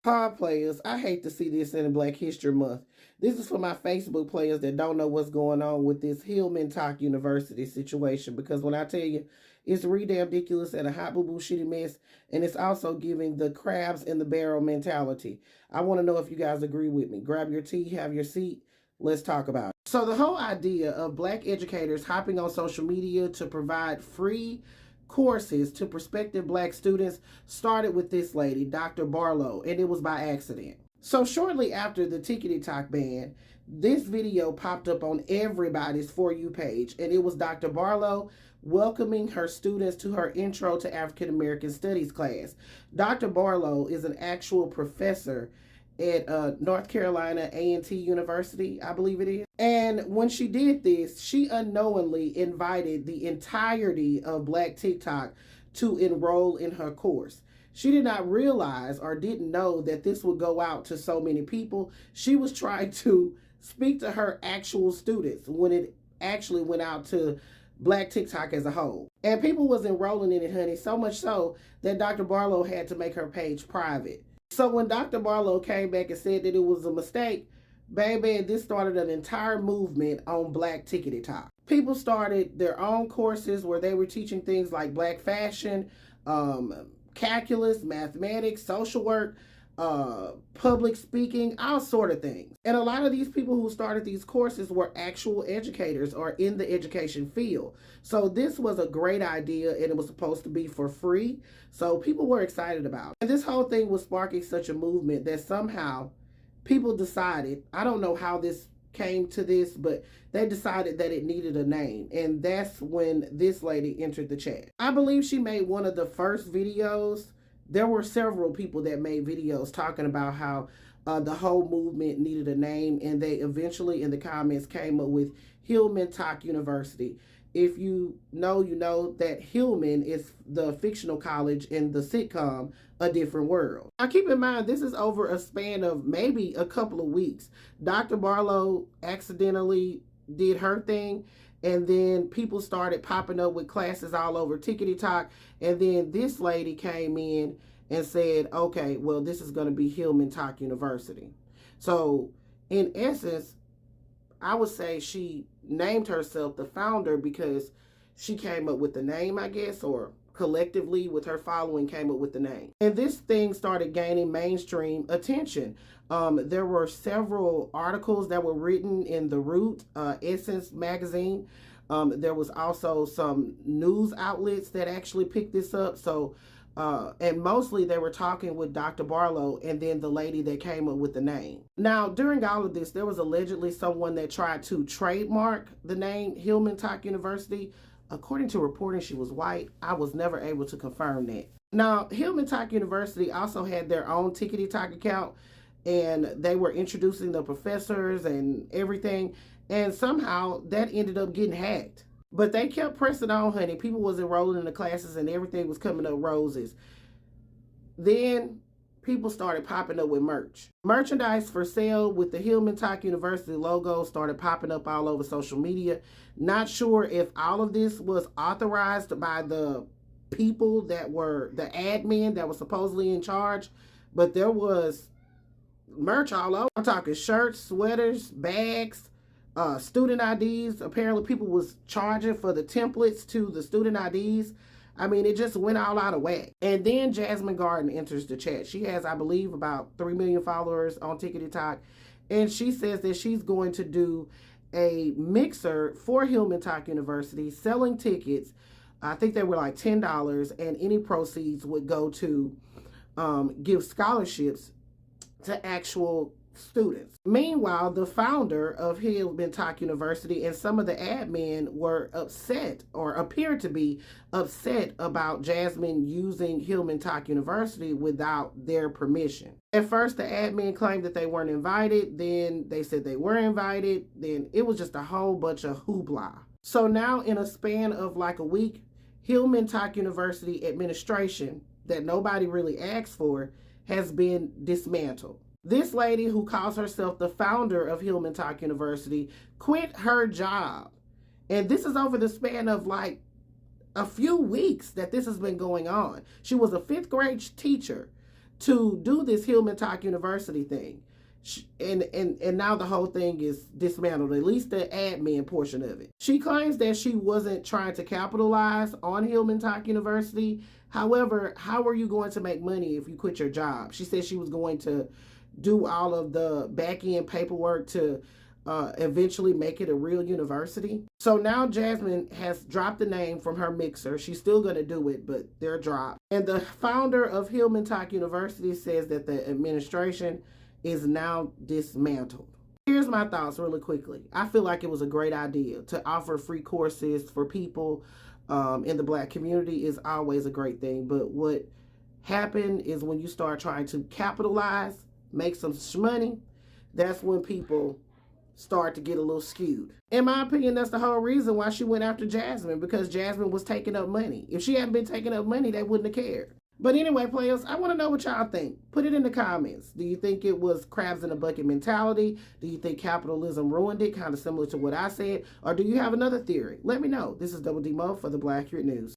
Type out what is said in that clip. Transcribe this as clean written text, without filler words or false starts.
Pod players, I hate to see this in Black History Month. This is for my Facebook players that don't know what's going on with this Hillmantok University situation, because when I tell you it's ridiculous and a hot boo boo shitty mess, and it's also giving the crabs in the barrel mentality. I want to know if you guys agree with me. Grab your tea, have your seat. Let's talk about it. So the whole idea of Black educators hopping on social media to provide free courses to prospective Black students started with this lady, Dr. Barlow, and it was by accident. So shortly after the Hillmantok ban, this video popped up on everybody's For You page, and it was Dr. Barlow welcoming her students to her Intro to African American Studies class. Dr. Barlow is an actual professor at North Carolina A&T University, I believe it is. And when she did this, she unknowingly invited the entirety of Black TikTok to enroll in her course. She did not realize or didn't know that this would go out to so many people. She was trying to speak to her actual students when it actually went out to Black TikTok as a whole. And people was enrolling in it, honey, so much so that Dr. Barlow had to make her page private. So when Dr. Barlow came back and said that it was a mistake, baby, this started an entire movement on Black TikTok. People started their own courses where they were teaching things like Black fashion, calculus, mathematics, social work, public speaking, all sort of things. And a lot of these people who started these courses were actual educators or in the education field. So this was a great idea, and it was supposed to be for free. So people were excited about it. And this whole thing was sparking such a movement that somehow people decided, I don't know how this came to this, but they decided that it needed a name. And that's when this lady entered the chat. I believe she made one of the first videos. There were several people that made videos talking about how the whole movement needed a name, and they eventually in the comments came up with Hillmantok University. If you know that Hillman is the fictional college in the sitcom A Different World. Now keep in mind, this is over a span of maybe a couple of weeks. Dr. Barlow accidentally did her thing, and then people started popping up with classes all over TikTok. And then this lady came in and said, okay, well, this is going to be Hillmantok University. So in essence, I would say she named herself the founder because she came up with the name, I guess, or collectively with her following came up with the name. And this thing started gaining mainstream attention. There were several articles that were written in The Root, Essence magazine. There was also some news outlets that actually picked this up. So, and mostly they were talking with Dr. Barlow and then the lady that came up with the name. Now, during all of this, there was allegedly someone that tried to trademark the name Hillmantok University. According to reporting, she was white. I was never able to confirm that. Now, Hillmantok University also had their own TikTok account, and they were introducing the professors and everything. And somehow that ended up getting hacked. But they kept pressing on, honey. People was enrolling in the classes and everything was coming up roses. Then people started popping up with merch. Merchandise for sale with the Hillmantok University logo started popping up all over social media. Not sure if all of this was authorized by the people that were the admin that was supposedly in charge, but there was merch all over. I'm talking shirts, sweaters, bags, student IDs. Apparently people was charging for the templates to the student IDs. I mean, it just went all out of whack. And then Jasmine Garden enters the chat. She has, I believe, about 3 million followers on TikTok. And she says that she's going to do a mixer for Hillmantok University, selling tickets. I think they were like $10, and any proceeds would go to give scholarships to actual students. Meanwhile, the founder of Hillmantok University and some of the admin were upset, or appeared to be upset, about Jasmine using Hillmantok University without their permission. At first, the admin claimed that they weren't invited. Then they said they were invited. Then it was just a whole bunch of hoopla. So now, in a span of like a week, Hillmantok University administration, that nobody really asked for, has been dismantled. This lady, who calls herself the founder of Hillmantok University, quit her job. And this is over the span of like a few weeks that this has been going on. She was a 5th grade teacher. to do this Hillmantok University thing. And now the whole thing is dismantled, at least the admin portion of it. She claims that she wasn't trying to capitalize on Hillmantok University. However, how are you going to make money if you quit your job? She said she was going to do all of the back end paperwork to eventually make it a real university. So now Jasmine has dropped the name from her mixer. She's still going to do it, but they're dropped. And the founder of Hillmantok University says that the administration is now dismantled. Here's my thoughts really quickly. I feel like it was a great idea to offer free courses for people in the Black community is always a great thing. But what happened is when you start trying to capitalize, make some money, that's when people start to get a little skewed. In my opinion, that's the whole reason why she went after Jasmine, because Jasmine was taking up money. If she hadn't been taking up money, they wouldn't have cared. But anyway, players, I want to know what y'all think. Put it in the comments. Do you think it was crabs in a bucket mentality? Do you think capitalism ruined it, kind of similar to what I said? Or do you have another theory? Let me know. This is Double D Mo for the Black Accurate News.